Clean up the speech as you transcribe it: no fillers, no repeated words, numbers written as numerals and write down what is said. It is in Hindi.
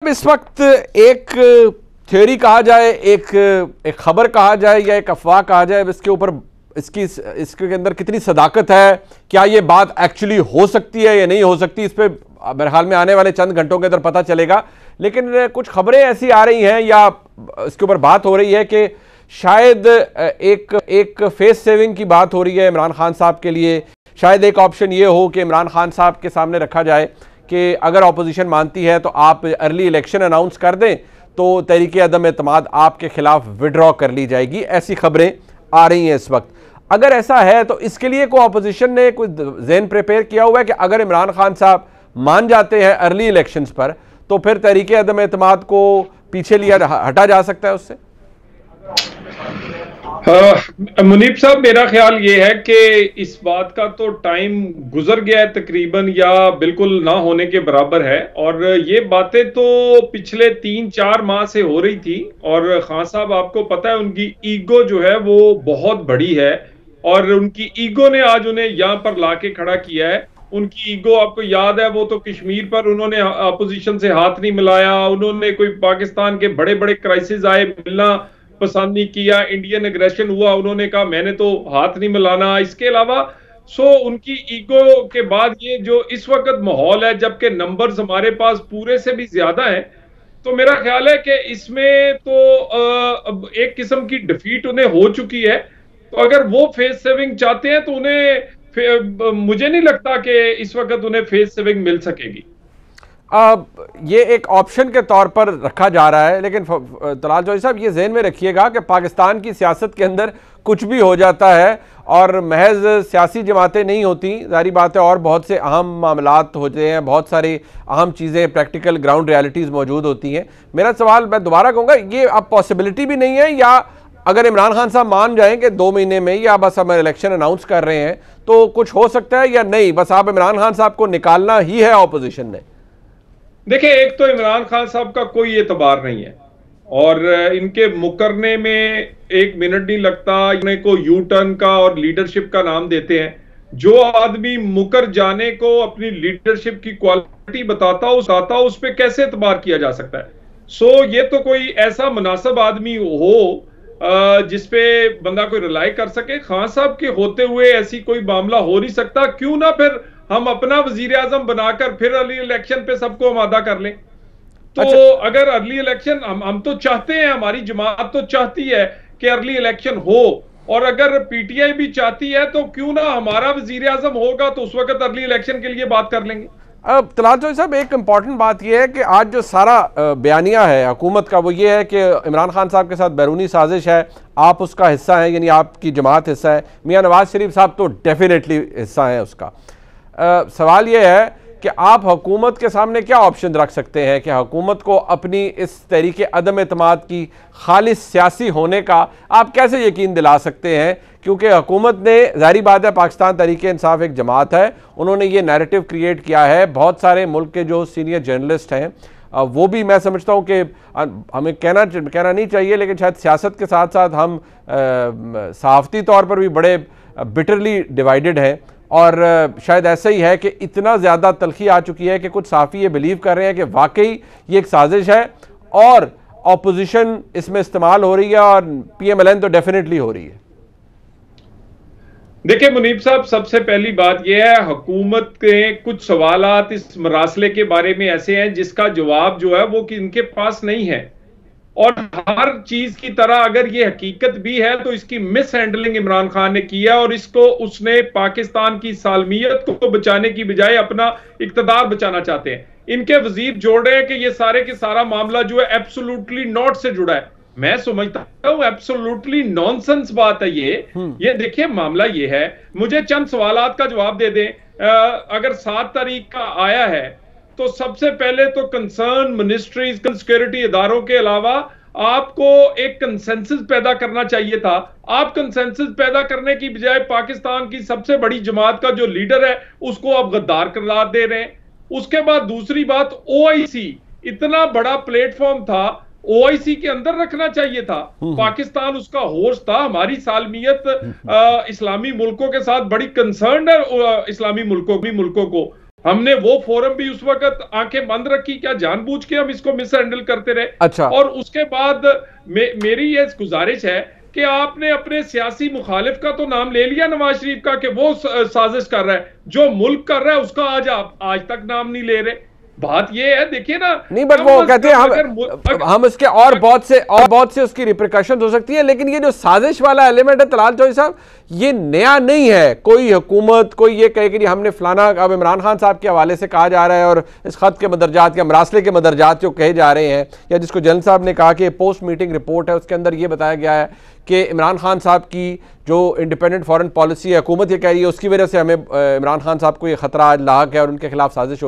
इस वक्त एक थ्योरी कहा जाए, एक खबर कहा जाए या एक अफवाह कहा जाए, इसके ऊपर इसके अंदर कितनी सदाकत है, क्या ये बात एक्चुअली हो सकती है या नहीं हो सकती, इस पर मेरे ख्याल में आने वाले चंद घंटों के अंदर पता चलेगा। लेकिन कुछ खबरें ऐसी आ रही हैं या इसके ऊपर बात हो रही है कि शायद एक फेस सेविंग की बात हो रही है इमरान खान साहब के लिए। शायद एक ऑप्शन ये हो कि इमरान खान साहब के सामने रखा जाए कि अगर अपोजिशन मानती है तो आप अर्ली इलेक्शन अनाउंस कर दें तो तहरीके अदम एतमाद आपके खिलाफ विड्रॉ कर ली जाएगी। ऐसी खबरें आ रही हैं इस वक्त। अगर ऐसा है तो इसके लिए कोई अपोजिशन ने कुछ ज़हन प्रिपेयर किया हुआ है कि अगर इमरान खान साहब मान जाते हैं अर्ली इलेक्शंस पर तो फिर तहरीके अदम एतमाद को पीछे लिया हटा जा सकता है उससे? मुनीब साहब, मेरा ख्याल ये है कि इस बात का तो टाइम गुजर गया है तकरीबन, या बिल्कुल ना होने के बराबर है। और ये बातें तो पिछले 3-4 माह से हो रही थी। और खान साहब, आपको पता है उनकी ईगो जो है वो बहुत बड़ी है, और उनकी ईगो ने आज उन्हें यहाँ पर लाके खड़ा किया है। उनकी ईगो, आपको याद है, वो तो कश्मीर पर उन्होंने अपोजिशन से हाथ नहीं मिलाया, उन्होंने कोई पाकिस्तान के बड़े बड़े क्राइसिस आए मिलना पसंद नहीं किया, इंडियन एग्रेशन हुआ, उन्होंने कहा मैंने तो हाथ नहीं मिलाना। इसके अलावा उनकी ईगो के बाद ये जो इस वक्त माहौल है, जबकि नंबर्स हमारे पास पूरे से भी ज्यादा हैं, तो मेरा ख्याल है कि इसमें तो एक किस्म की डिफीट उन्हें हो चुकी है। तो अगर वो फेस सेविंग चाहते हैं तो उन्हें, मुझे नहीं लगता कि इस वक्त उन्हें फेस सेविंग मिल सकेगी। ये एक ऑप्शन के तौर पर रखा जा रहा है, लेकिन तलाल जोशी साहब ये जहन में रखिएगा कि पाकिस्तान की सियासत के अंदर कुछ भी हो जाता है और महज सियासी जमातें नहीं होती, जारी बात है, और बहुत से अहम मामलात होते हैं, बहुत सारी अहम चीज़ें, प्रैक्टिकल ग्राउंड रियलिटीज़ मौजूद होती हैं। मेरा सवाल मैं दोबारा कहूँगा, ये अब पॉसिबिलिटी भी नहीं है, या अगर इमरान खान साहब मान जाएं कि 2 महीने में या बस हम इलेक्शन अनाउंस कर रहे हैं तो कुछ हो सकता है, या नहीं बस आप इमरान खान साहब को निकालना ही है ऑपोजिशन ने? देखिए, एक तो इमरान खान साहब का कोई एतबार नहीं है, और इनके मुकरने में 1 मिनट नहीं लगता। इन्हें को यू टर्न का और लीडरशिप का नाम देते हैं। जो आदमी मुकर जाने को अपनी लीडरशिप की क्वालिटी बताता उस पे कैसे एतबार किया जा सकता है? ये तो कोई ऐसा मुनासिब आदमी हो जिसपे बंदा कोई रिलाई कर सके। खान साहब के होते हुए ऐसी कोई मामला हो नहीं सकता। क्यों ना फिर हम अपना वजीर आजम बनाकर फिर अर्ली इलेक्शन पे सबको आमादा कर लें। तो अच्छा, अगर अर्ली इलेक्शन हम तो चाहते हैं, हमारी जमात तो चाहती है कि अर्ली इलेक्शन हो, और अगर पीटीआई भी चाहती है तो क्यों ना हमारा वजीर आजम होगा तो उस वक्त अर्ली इलेक्शन के लिए बात कर लेंगे। अब तलाल जोशी साहब, एक इंपॉर्टेंट बात यह है कि आज जो सारा बयानिया है हुकूमत का वो ये है कि इमरान खान साहब के साथ बैरूनी साजिश है, आप उसका हिस्सा हैं, यानी आपकी जमात हिस्सा है। मियां नवाज शरीफ साहब तो डेफिनेटली हिस्सा है उसका। सवाल ये है कि आप हुकूमत के सामने क्या ऑप्शन रख सकते हैं कि हुकूमत को अपनी इस तरीके अदम एतमाद की खालिस सियासी होने का आप कैसे यकीन दिला सकते हैं? क्योंकि हुकूमत ने, जारी बात है, पाकिस्तान तहरीके इंसाफ एक जमात है, उन्होंने ये नैरेटिव क्रिएट किया है। बहुत सारे मुल्क के जो सीनियर जर्नलिस्ट हैं वो भी, मैं समझता हूँ कि हमें कहना नहीं चाहिए, लेकिन शायद सियासत के साथ साथ हम सहाफ़ती तौर पर भी बड़े बिटरली डिवाइडेड हैं। और शायद ऐसा ही है कि इतना ज़्यादा तलखी आ चुकी है कि कुछ साफ़ी ये बिलीव कर रहे हैं कि वाकई ये एक साजिश है और ऑपोजिशन इसमें इस्तेमाल हो रही है, और पीएमएलएन तो डेफिनेटली हो रही है। देखिए मुनीब साहब, सबसे पहली बात यह है, हुकूमत के कुछ सवालात इस मरासले के बारे में ऐसे हैं जिसका जवाब जो है वो कि इनके पास नहीं है। और हर चीज की तरह अगर ये हकीकत भी है तो इसकी मिस हैंडलिंग इमरान खान ने किया, और इसको उसने पाकिस्तान की सालमियत को बचाने की बजाय अपना इक्तदार बचाना चाहते हैं। इनके वजीर जोड़ रहे हैं कि ये सारे के सारा मामला जो है एब्सोल्युटली नॉट से जुड़ा है। मैं समझता हूं एब्सोल्युटली नॉनसेंस बात है ये देखिए, मामला ये है, मुझे चंद सवालात का जवाब दे दें। अगर 7 तारीख का आया है तो सबसे पहले तो कंसर्न मिनिस्ट्रीज, सिक्योरिटी इदारों के अलावा आपको एक कंसेंसस पैदा करना चाहिए था। आप कंसेंसस पैदा करने की बजाय पाकिस्तान की सबसे बड़ी जमात का जो लीडर है उसको आप गद्दार करार दे रहे हैं। उसके बाद दूसरी बात, ओआईसी इतना बड़ा प्लेटफॉर्म था, ओआईसी के अंदर रखना चाहिए था। पाकिस्तान उसका होस्ट था। हमारी सालमियत इस्लामी मुल्कों के साथ बड़ी कंसर्न है, इस्लामी मुल्कों को हमने वो फोरम भी उस वक्त आंखें बंद रखी, क्या जानबूझ के हम इसको मिस हैंडल करते रहे? अच्छा। और उसके बाद मेरी ये गुजारिश है कि आपने अपने सियासी मुखालिफ का तो नाम ले लिया नवाज शरीफ का कि वो साजिश कर रहा है, जो मुल्क कर रहा है उसका आप आज तक नाम नहीं ले रहे। बात ये है, देखिए ना, नहीं बट वो कहते हैं हम इसके और बहुत से उसकी रिप्रिकॉशंस हो सकती है, लेकिन ये जो साजिश वाला एलिमेंट है तलाल चौधरी साहब, ये नया नहीं है। कोई हुकूमत कोई ये कहे कि हमने फलाना, अब इमरान खान साहब के हवाले से कहा जा रहा है और इस खत के मदरजात या मरासले के मदरजात जो कहे जा रहे हैं, या जिसको जनरल साहब ने कहा कि पोस्ट मीटिंग रिपोर्ट है, उसके अंदर ये बताया गया है कि इमरान खान साहब की जो इंडिपेंडेंट फॉरेन पॉलिसी है, हुकूमत ये कह रही है उसकी वजह से हमें इमरान खान साहब को ये खतरा आज लाक है और उनके खिलाफ साजिश हो रही है।